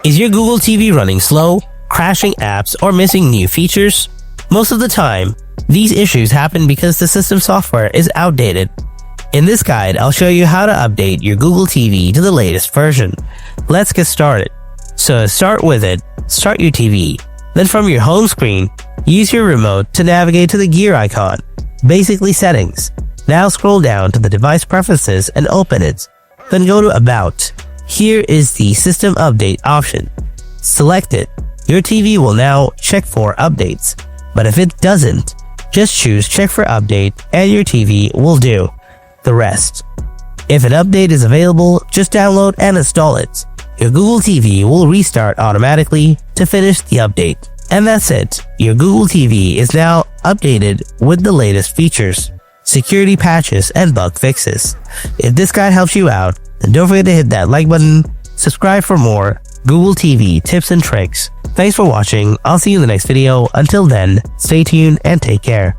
Is your Google TV running slow, crashing apps, or missing new features? Most of the time, these issues happen because the system software is outdated. In this guide, I'll show you how to update your Google TV to the latest version. Let's get started. So to start with it, start your TV. Then from your home screen, use your remote to navigate to the gear icon, basically settings. Now scroll down to the device preferences and open it. Then go to About. Here is the System Update option. Select it. Your TV will now check for updates, but if it doesn't, just choose Check for Update and your TV will do the rest. If an update is available, just download and install it. Your Google TV will restart automatically to finish the update. And that's it. Your Google TV is now updated with the latest features, security patches, and bug fixes. If this guide helps you out, then don't forget to hit that like button, subscribe for more Google TV tips and tricks. Thanks for watching. I'll see you in the next video. Until then, stay tuned and take care.